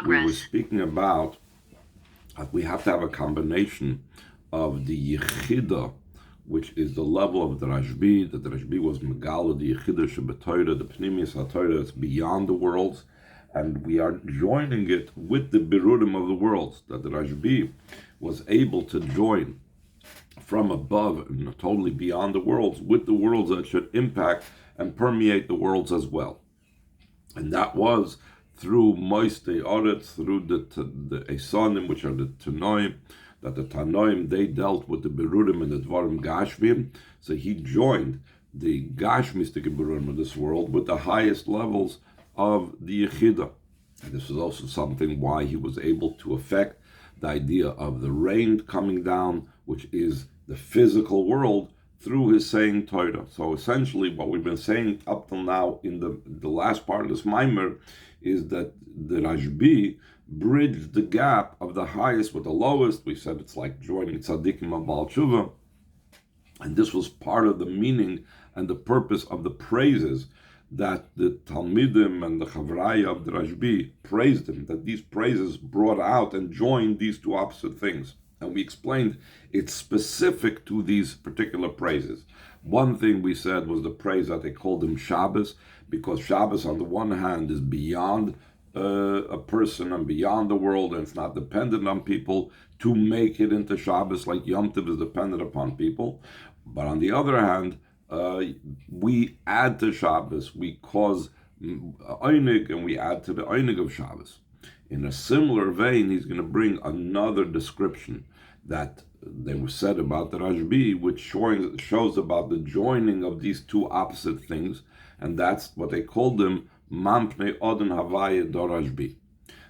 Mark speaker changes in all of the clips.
Speaker 1: we were speaking about that we have to have a combination of the Yechida, which is the level of the Rashbi, that the Rashbi was Megala, the Yechida Shebetoira, the Pnimius HaToira, it's beyond the worlds, and we are joining it with the Birurim of the worlds, that the Rashbi was able to join from above and totally beyond the worlds with the worlds that should impact and permeate the worlds as well. And that was through Moiste Oretz, through the Esonim, which are the Tanoim, that the Tanoim, they dealt with the Berurim and the Dvarim Gashmim. So he joined the Gashmistic Berurim of this world with the highest levels of the Yechida. And this is also something why he was able to affect the idea of the rain coming down, which is the physical world, through his saying Torah. So essentially what we've been saying up till now in the last part of this Maimer is that the Rashbi bridged the gap of the highest with the lowest. We said it's like joining Tzaddikim and Baal Tshuva. And this was part of the meaning and the purpose of the praises that the Talmidim and the Chavraya of the Rashbi praised him, that these praises brought out and joined these two opposite things. And we explained it's specific to these particular praises. One thing we said was the praise that they called him Shabbos, because Shabbos on the one hand is beyond a person and beyond the world, and it's not dependent on people to make it into Shabbos like Yom Tov is dependent upon people. But on the other hand, we add to Shabbos, we cause Einig, and we add to the Einig of Shabbos. In a similar vein, he's going to bring another description that they were said about the Rashbi, which shows about the joining of these two opposite things, and that's what they called them, Mampnei Odin Havaya do Rashbi.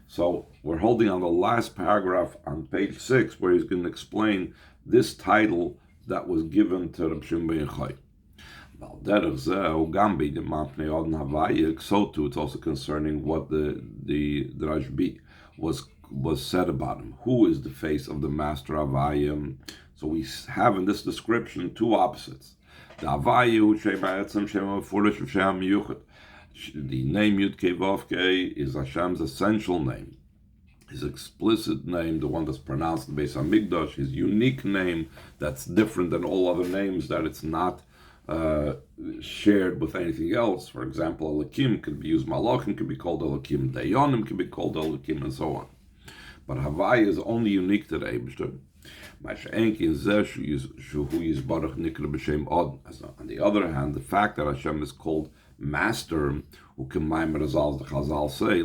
Speaker 1: So we're holding on the last paragraph on page 6, where he's going to explain this title that was given to Reb Shimon ben Yochai. So too, it's also concerning what the Rashbi was said about him. Who is the face of the master Avayim? So we have in this description two opposites. The Avayu, Shem HaEtzem, Shem HaFurish, Shem HaMiyuchet. The name Yud Kei Vav Kei is Hashem's essential name. His explicit name, the one that's pronounced in the Beis HaMikdash, his unique name that's different than all other names, that it's not shared with anything else. For example, Elokim could be used, Malachim could be called Elokim, Dayanim could be called Elokim, and so on. But Havai is only unique to the Eibishter. On the other hand, the fact that Hashem is called Master, who can Maimer as the Chazal say,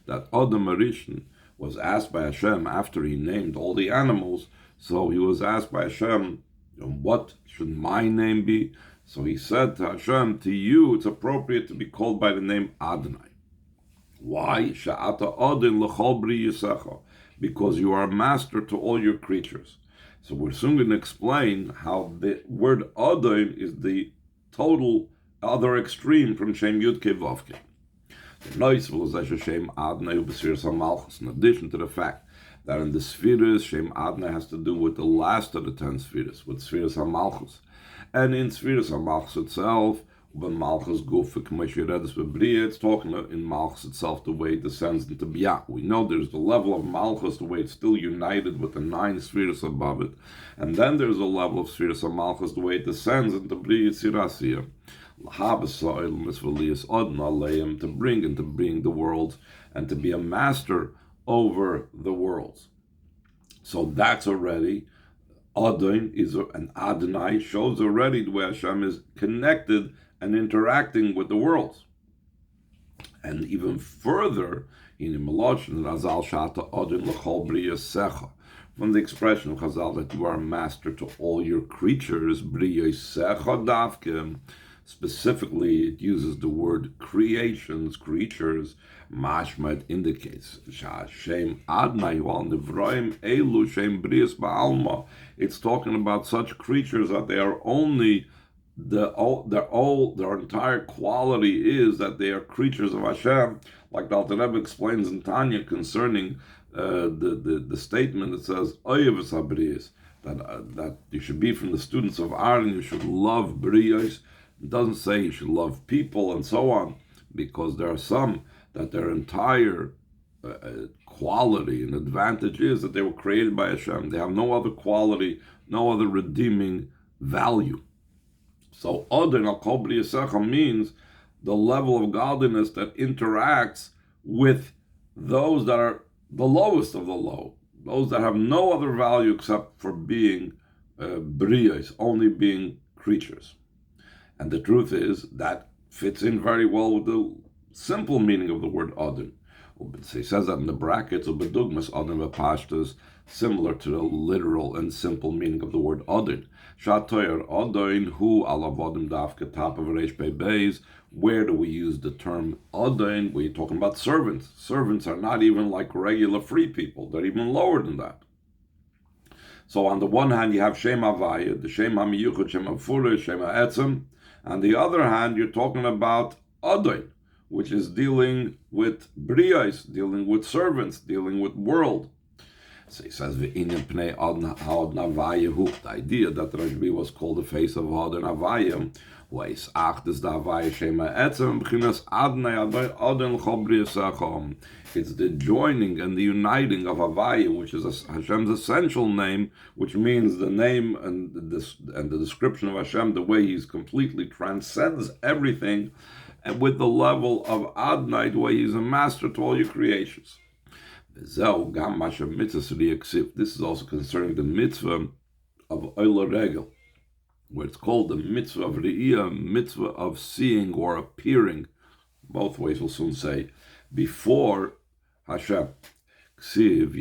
Speaker 1: that Adam Arishan was asked by Hashem after he named all the animals. So he was asked by Hashem, what should my name be? So he said to Hashem, to you it's appropriate to be called by the name Adonai. Why? Because you are a master to all your creatures. So we're soon going to explain how the word Adon is the total other extreme from Shem Yud Kei Vav Kei. In addition to the fact that in the spheres, Shem Adonai has to do with the last of the 10 spheres, with spheres HaMalchus. And in spheres HaMalchus itself, when Malchus Gufik Meshiredes Bebriya, it's talking in Malchus itself, the way it descends into Biyah. We know there's the level of Malchus, the way it's still united with the 9 spheres above it. And then there's a level of spheres of Malchus, the way it descends into Briya Tzirasiyah. To bring into being the worlds and to be a master over the worlds. So that's already Adon is an Adonai shows already the way Hashem is connected and interacting with the worlds. And even further, in Meloshin Razal Shata Adon L'chol Briya Secha, from the expression of Chazal that you are a master to all your creatures, Briya Secha Davkim. Specifically, it uses the word creations, creatures. Mashma, it indicates Shem Adnai wal Nivroim Elu Shem Brias Ba'alma. It's talking about such creatures that they are only their entire quality is that they are creatures of Hashem, like the Alter Rebbe explains in Tanya concerning the statement that says Oyeves HaBrias, that you should be from the students of Aaron, you should love Brias. It doesn't say you should love people and so on, because there are some that their entire quality and advantage is that they were created by Hashem. They have no other quality, no other redeeming value. So Adin al Kol B'ri Yisecha means the level of godliness that interacts with those that are the lowest of the low, those that have no other value except for being briyos, only being creatures. And the truth is that fits in very well with the simple meaning of the word Adin. He says that in the brackets of Bedugmas, Adin v'Pashtas, similar to the literal and simple meaning of the word Adin. Shatoyer Adin hu alavodim dafka top of Reish Pei Beis. Where do we use the term Adin? We're talking about servants. Servants are not even like regular free people. They're even lower than that. So on the one hand, you have Shem Havaya, the Shem HaMiyuchad, Shem HaFurish, Shem HaEtzem. On the other hand, you're talking about Adin, which is dealing with briyos, dealing with servants, dealing with world. So he says, the idea that Rashbi was called the face of Adin Havaya, it's the joining and the uniting of Havaya, which is Hashem's essential name, which means the name and the description of Hashem, the way He's completely transcends everything, and with the level of Adonai, the way He's a master to all your creations. This is also concerning the mitzvah of Oila Regel, where it's called the mitzvah of Re'iyah, mitzvah of seeing or appearing, both ways we'll soon say, before Hashem. It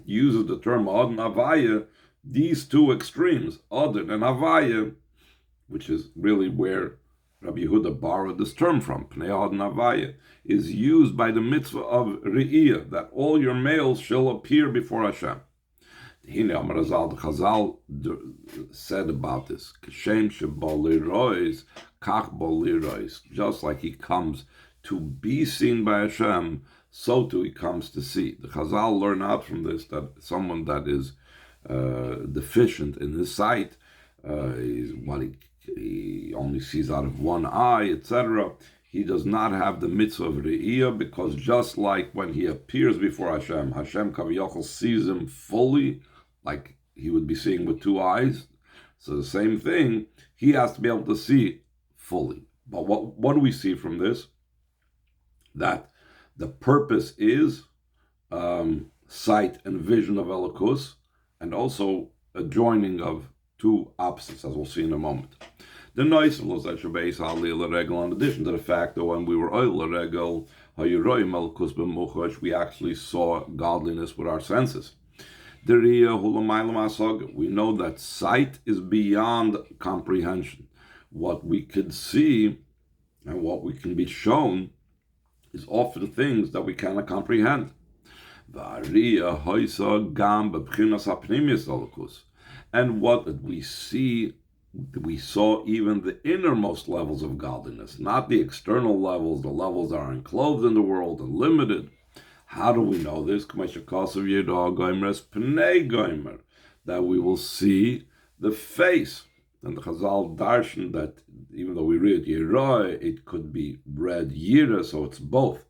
Speaker 1: uses the term Adon Havaya, these two extremes, Adon and Havaya, which is really where Rabbi Yehuda borrowed this term from, Pnei Adon Havaya, is used by the mitzvah of Re'iyah, that all your males shall appear before Hashem. The Chazal said about this, just like he comes to be seen by Hashem, so too he comes to see. The Chazal learn out from this that someone that is deficient in his sight, he only sees out of one eye, etc. He does not have the mitzvah of Re'iyah, because just like when he appears before Hashem, Hashem Kaviyachol sees him fully, like he would be seeing with two eyes. So the same thing, he has to be able to see fully. But what do we see from this? That the purpose is sight and vision of Elokus, and also a joining of two opposites, as we'll see in a moment. The noise of Los Eshabes Aliyah Regel, in addition to the fact that when we were Oil Regel, we actually saw godliness with our senses. We know that sight is beyond comprehension. What we could see and what we can be shown is often things that we cannot comprehend. And what did we see? We saw even the innermost levels of godliness, not the external levels, the levels that are enclosed in the world and limited. How do we know this? That we will see the face. And the Chazal darshan that even though we read Yerah, it could be read Yira, so it's both.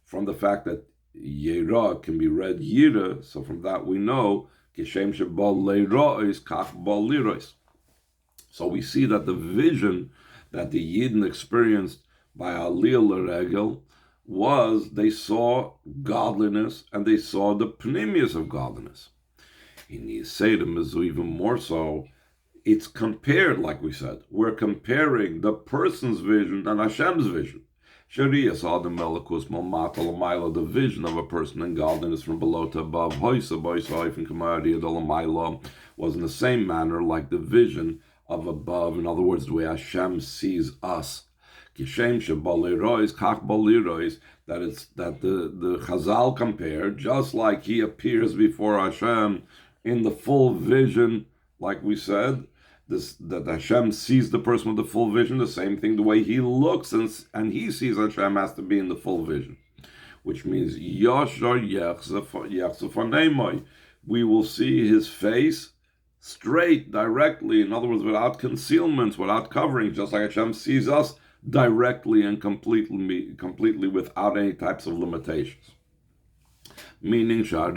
Speaker 1: From the fact that Yerah can be read Yira, so from that we know Kishem Shebal Leirah is Kach Bal Lirois. So we see that the vision that the Yidden experienced by Aliyah L'Regel was they saw godliness and they saw the pnimius of godliness. In Yiseidim is even more so. It's compared, like we said. We're comparing the person's vision and Hashem's vision. Sharia saw the Melikus Malmatal Maila, the vision of a person in godliness from below to above. Hoisa Boisa and Kamaria Dolamaila was in the same manner like the vision of above. In other words, the way Hashem sees us. Kishem Shebalirois, Kach Balirois, that it's that the Chazal compared, just like he appears before Hashem in the full vision, like we said, that Hashem sees the person with the full vision, the same thing, the way he looks and he sees Hashem has to be in the full vision, which means Yashar Yechzefanemoi. We will see his face straight, directly, in other words, without concealments, without covering, just like Hashem sees us directly and completely without any types of limitations. Meaning, the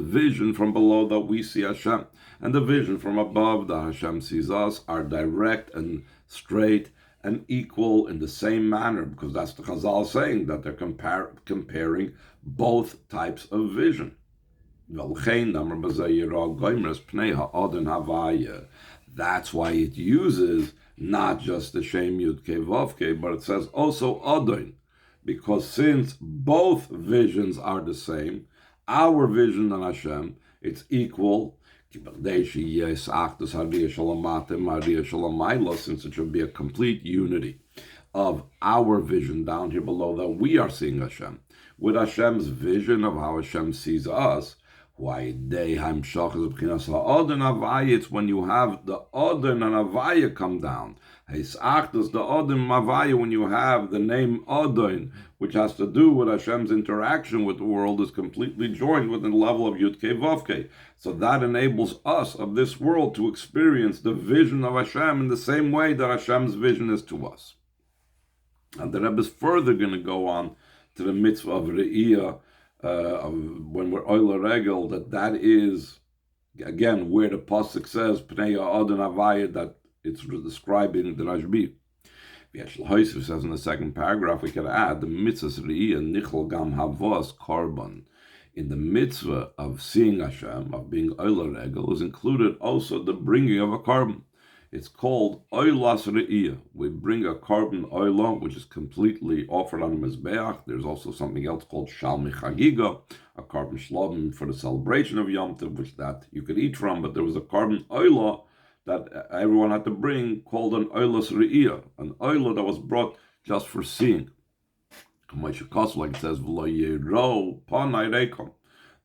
Speaker 1: vision from below that we see Hashem, and the vision from above that Hashem sees us are direct and straight and equal in the same manner, because that's the Chazal saying that they're comparing both types of vision. That's why it uses not just the Shem Yud Kei Vav Kei, but it says also Adon, because since both visions are the same, our vision and Hashem, it's equal. Since it should be a complete unity of our vision down here below that we are seeing Hashem, with Hashem's vision of how Hashem sees us. It's when you have the Adon and Avaya come down. The Adon Avaya, when you have the name Adon, which has to do with Hashem's interaction with the world, is completely joined within the level of Yud Kei Vav Kei. So that enables us of this world to experience the vision of Hashem in the same way that Hashem's vision is to us. And the Rebbe is further going to go on to the mitzvah of Re'iyah, when we're Oila Regel, that is, again, where the Pasuk says, Pnei Adon Avaya, that it's describing the Rashbi. V'yesh says in the second paragraph, we can add the mitzvah Re'iyah Nichol Gam Havos Korban. In the mitzvah of seeing Hashem, of being Oila Regel, is included also the bringing of a korban. It's called Oilas Re'iyah. We bring a korban oila, which is completely offered on the Mizbeach. There's also something else called Shalmi Chagiga, a korban shlom for the celebration of Yom Tov, which that you could eat from, but there was a korban oila that everyone had to bring called an Oilas Re'iyah, an oila that was brought just for seeing. Like it says,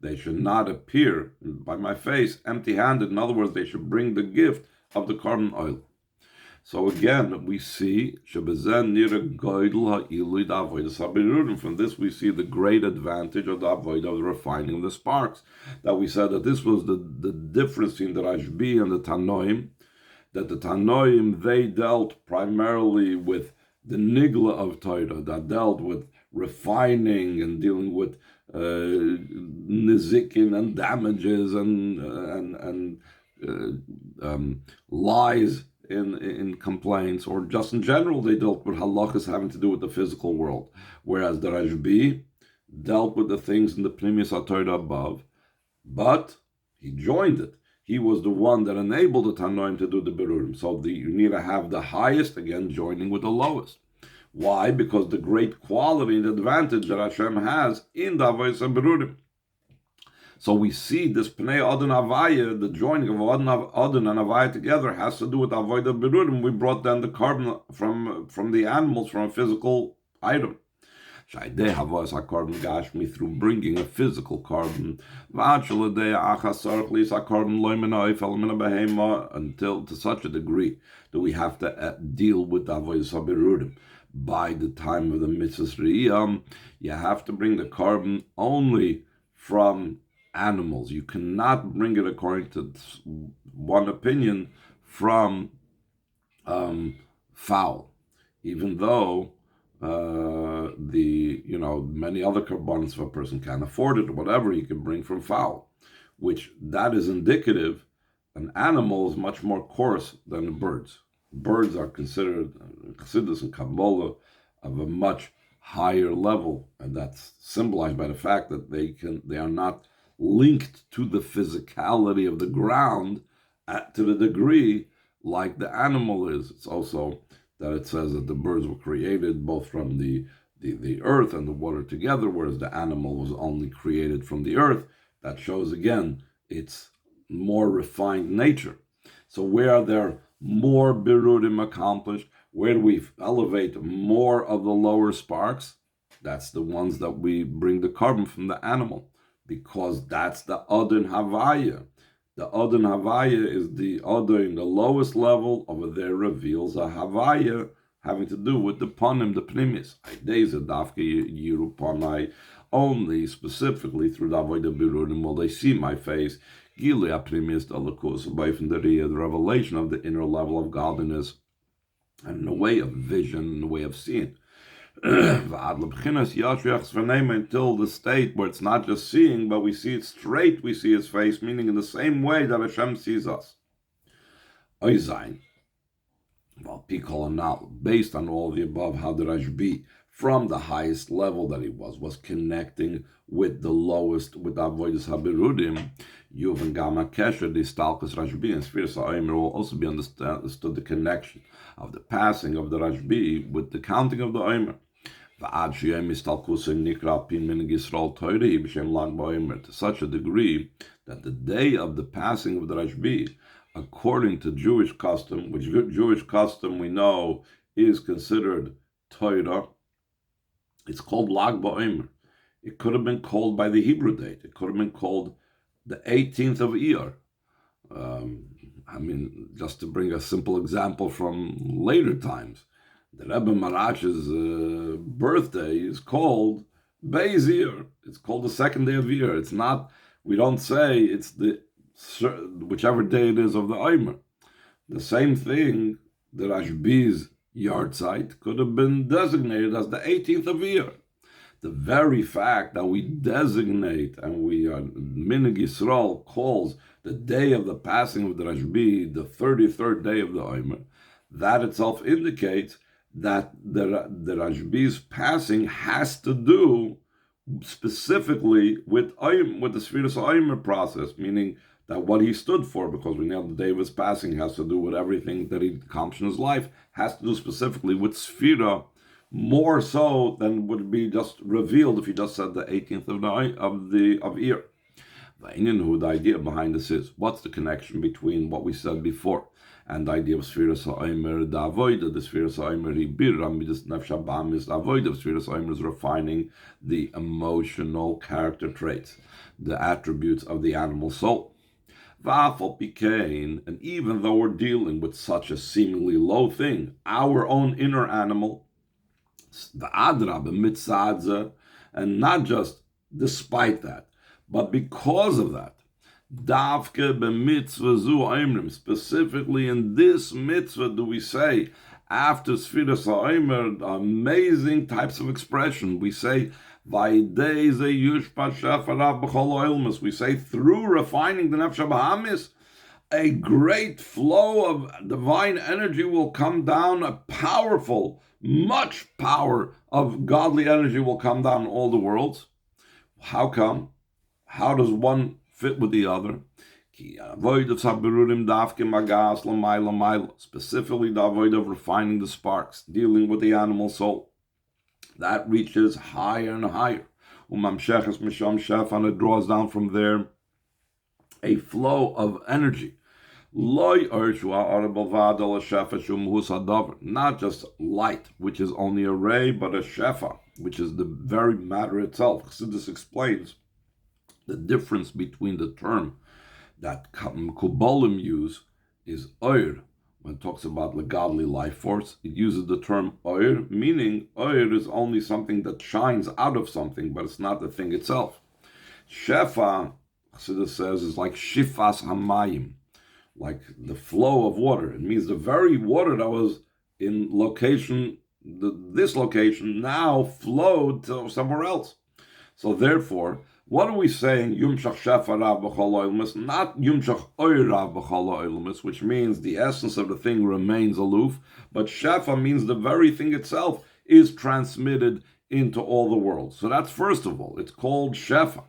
Speaker 1: they should not appear by my face empty-handed. In other words, they should bring the gift of the korban oil. So again, we see from this we see the great advantage of the avoid of the refining of the sparks. That we said that this was the difference between the Rashbi and the Tanoim. That the Tanoim, they dealt primarily with the nigla of Torah, that dealt with refining and dealing with nizikin and damages and lies in complaints, or just in general they dealt with halachas having to do with the physical world, whereas the Rashbi dealt with the things in the Pnimius HaTorah above, but he joined it. He was the one that enabled the Tanoim to do the Berurim. So you need to have the highest, again, joining with the lowest. Why? Because the great quality and advantage that Hashem has in the Avodas Berurim. So we see this Pnei Adon Avaya, the joining of Adon and Avaya together, has to do with Avodah Berurim. We brought down the korban from the animals, from a physical item. Through bringing a physical korban, until to such a degree that we have to deal with Avodas Berurim. By the time of the mitzvah Re'iyah, you have to bring the korban only from animals. You cannot bring it, according to one opinion, from fowl, even though many other korbanos, if a person can't afford it or whatever, he can bring from fowl, which that is indicative. An animal is much more coarse than the birds. Birds are considered Chassidus and Kabbalah of a much higher level, and that's symbolized by the fact that they are not linked to the physicality of the ground to the degree like the animal is. It's also that it says that the birds were created both from the earth and the water together, whereas the animal was only created from the earth. That shows again its more refined nature. So where are there more berurim accomplished? Where do we elevate more of the lower sparks? That's the ones that we bring the korban from the animal, because that's the Adon Havaya. The Adon Havaya is the Adon, the lowest level. Over there reveals a Havaya having to do with the Panim, the Pnimis. only specifically through the avodah birurim will they see my face. Gilui aprimius dalakus, away from the revelation of the inner level of godliness, and in a way of vision, in a way of seeing. Until the state where it's not just seeing, but we see it straight, we see his face, meaning in the same way that Hashem sees us. Oizain. Well, Pikol and now, based on all the above, how the Rashbi, from the highest level that he was connecting with the lowest, with Avodas HaBirudim, Yuvan Gama Kesher, the Stalkus Rashbi, and Sfiras HaOmer will also be understood the connection of the passing of the Rashbi with the counting of the Omer. To such a degree that the day of the passing of the Rashbi, according to Jewish custom, which Jewish custom we know is considered Torah, it's called Lag BaOmer. It could have been called by the Hebrew date. It could have been called the 18th of Iyar. Just to bring a simple example from later times, the Rebbe Marash's birthday is called Beis Iyar. It's called the second day of Iyar. It's not, we don't say it's the whichever day it is of the Omer. The same thing, the Rashbi's yard site could have been designated as the 18th of Iyar. The very fact that we designate and we Minig Yisrael calls the day of the passing of the Rashbi the 33rd day of the Omer, that itself indicates that the Rashbi's passing has to do specifically with the Sfiras Omer process, meaning that what he stood for, because we know the day of his passing has to do with everything that he accomplished in his life, has to do specifically with Sfira, more so than would be just revealed if he just said the 18th of Iyar. The idea behind this is, what's the connection between what we said before and the idea of Sfiras HaOmer, the avodah, the Sfiras HaOmer, Hibir, Amidus Nefesh Habahamis, the avodah of Sfiras HaOmer is refining the emotional character traits, the attributes of the animal soul. And even though we're dealing with such a seemingly low thing, our own inner animal, the Adrab, mitzadze, and not just despite that, but because of that, davke b'mitzvah zu oimrim, specifically in this mitzvah do we say, after Sfiras HaOmer, amazing types of expression, we say, we say through refining the Nefesh Habahamis, a great flow of divine energy will come down, a powerful, much power of godly energy will come down in all the worlds. How come? How does one fit with the other? Specifically the avoid of refining the sparks, dealing with the animal soul. That reaches higher and higher. And it draws down from there a flow of energy. Not just light, which is only a ray, but a shefa, which is the very matter itself. So this explains the difference between the term that Kabbalim use is oir. When it talks about the godly life force, it uses the term oir, meaning oir is only something that shines out of something, but it's not the thing itself. Shefa, Chassidus says, is like shifas hamayim, like the flow of water. It means the very water that was in location, this location, now flowed to somewhere else. So therefore, what are we saying? Yumshach shefa rav b'chol oilmus, not yumshach oir rav b'chol oilmus, which means the essence of the thing remains aloof, but shefa means the very thing itself is transmitted into all the world. So that's first of all, it's called shefa.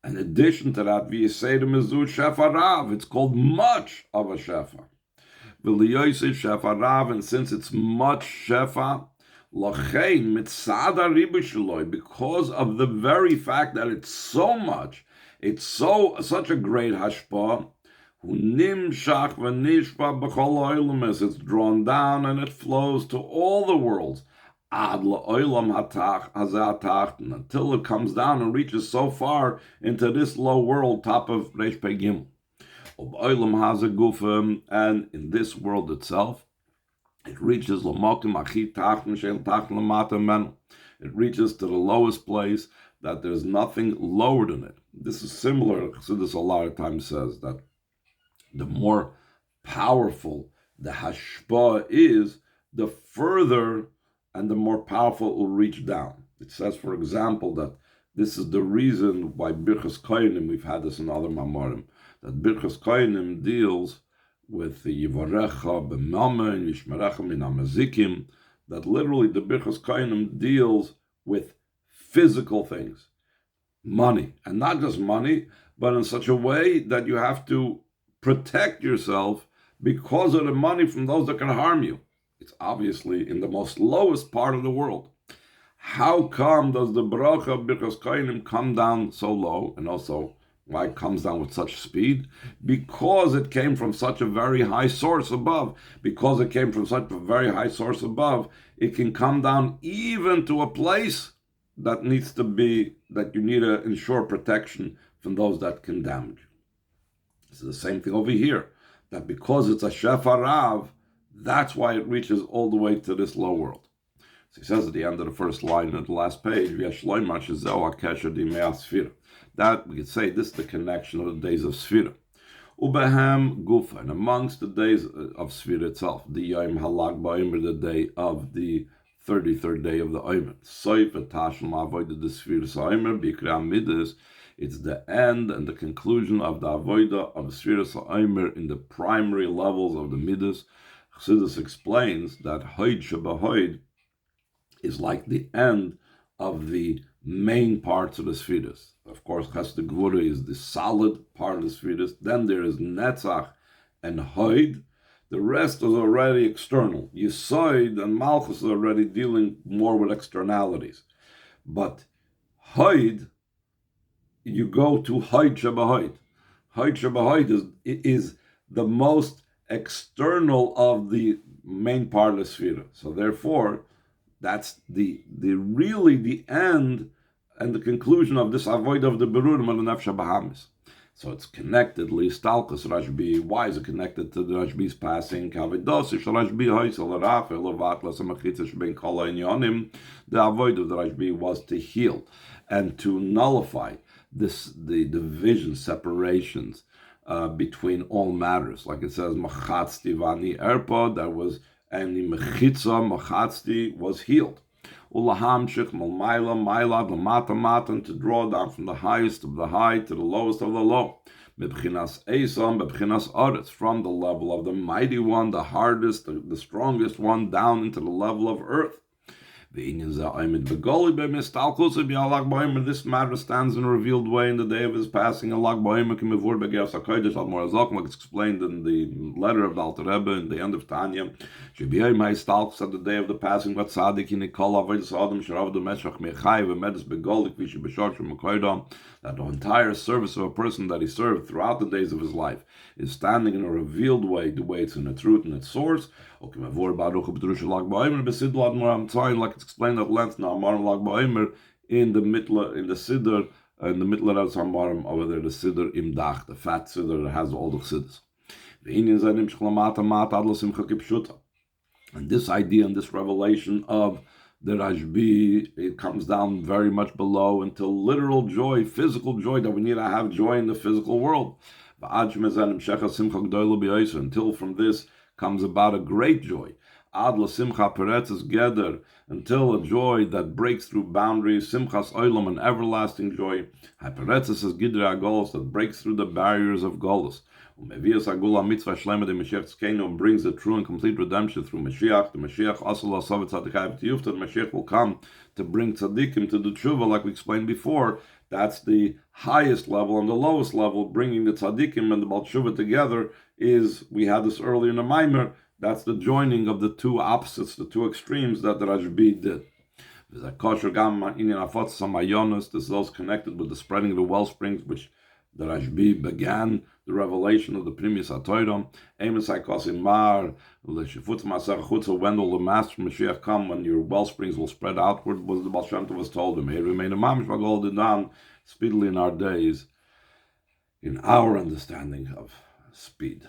Speaker 1: In addition to that, v'yiseidim mizu shefa rav, it's called much of a shefa. V'liyoyse shefa rav, and since it's much shefa, because of the very fact that it's so much, it's such a great hashpah, it's drawn down and it flows to all the worlds until it comes down and reaches so far into this low world, top of Reish Pei Gimel. And in this world itself, it reaches it reaches to the lowest place, that there's nothing lower than it. This is similar. Chassidus a lot of times says that the more powerful the hashpah is, the further and the more powerful it will reach down. It says, for example, that this is the reason why Birchas Kohanim, we've had this in other Mamorim, that Birchas Kohanim deals with the Yivarecha b'mamen, Yishmerecha min hamazikim, that literally the Birchas Kohanim deals with physical things, money, and not just money, but in such a way that you have to protect yourself because of the money from those that can harm you. It's obviously in the most lowest part of the world. How come does the bracha of Birchas Kohanim come down so low, and also why it comes down with such speed? Because it came from such a very high source above. Because it came from such a very high source above, it can come down even to a place that needs to be, that you need to ensure protection from those that can damage you. It's the same thing over here, that because it's a shefarav, that's why it reaches all the way to this low world. So he says at the end of the first line of the last page, that we could say this is the connection of the days of Sfira. Ubehem Gufa, and amongst the days of Sfira itself, the Yom Halag Ba'omer, the day of the 33rd day of the Omer. Soif etashel ma'avodah the Sfira Sa'omer b'ikra midas. It's the end and the conclusion of the avodah of Sfira Sa'omer in the primary levels of the midas. Chassidus explains that Hoid Shebahoid is like the end of the main parts of the Sfiras. Of course, Chesed Gvura is the solid part of the Sfiras. Then there is Netzach and Hoid. The rest is already external. Yisoid and Malchus are already dealing more with externalities. But Hoid, you go to Hoid Shebahoid. Hoid Shebahoid is the most external of the main part of the Sfira. So therefore, that's the really the end and the conclusion of this avoid of the berurim and the nefesh bahamis. So it's connected, Stalkus Rashbi. Why is it connected to the Rashbi's passing? The avoid of the Rashbi was to heal and to nullify the division, separations between all matters. Like it says, Machatzti Vani Erpa, that was, and the Mechitza, Machatzti, was healed. Ulahamshich Malmaila, Maila, Lamata Matan, to draw down from the highest of the high to the lowest of the low. Bebchinas Esam, Bebchinas Aretz, from the level of the mighty one, the hardest, the strongest one, down into the level of earth. This matter stands in a revealed way in the day of his passing. Like it's explained in the letter of the Alter Rebbe in the end of Tanya. At the day of the passing, that the entire service of a person that he served throughout the days of his life is standing in a revealed way, the way it's in its root and its source. Like it's explained at length now, in the Siddur, in the Mitler of Samarim, over there, the Siddur Imdach, the fat Siddur that has all the Siddurs. And this idea and this revelation of the Rashbi, it comes down very much below until literal joy, physical joy, that we need to have joy in the physical world. Until from this comes about a great joy. Ad la simcha peretzes geder, until a joy that breaks through boundaries, simchas olam, an everlasting joy. Haperetzes is gidre agolos, that breaks through the barriers of golos. Umevias agula mitzvah shlema de Mashiach tzkeinu, brings the true and complete redemption through Mashiach. The Mashiach asal asavet tzaddikai v'tiyufta. The Mashiach will come to bring tzaddikim to the tshuva, like we explained before. That's the highest level, and the lowest level, bringing the tzaddikim and the Baal Tshuva together, is, we had this earlier in the Maimer, that's the joining of the two opposites, the two extremes that the Rashbi did. There's a kosher gam inyan afot samayonos. This is those connected with the spreading of the well springs, which the Rashbi began the revelation of the Primis HaTorah. Emes hakosim mar l'shifutz masar chutza. When will the Master Mashiach come? When your well springs will spread outward, was the Baal Shem Tov was told him. May remain a mamish v'gol dinan, speedily in our days, in our understanding of speed.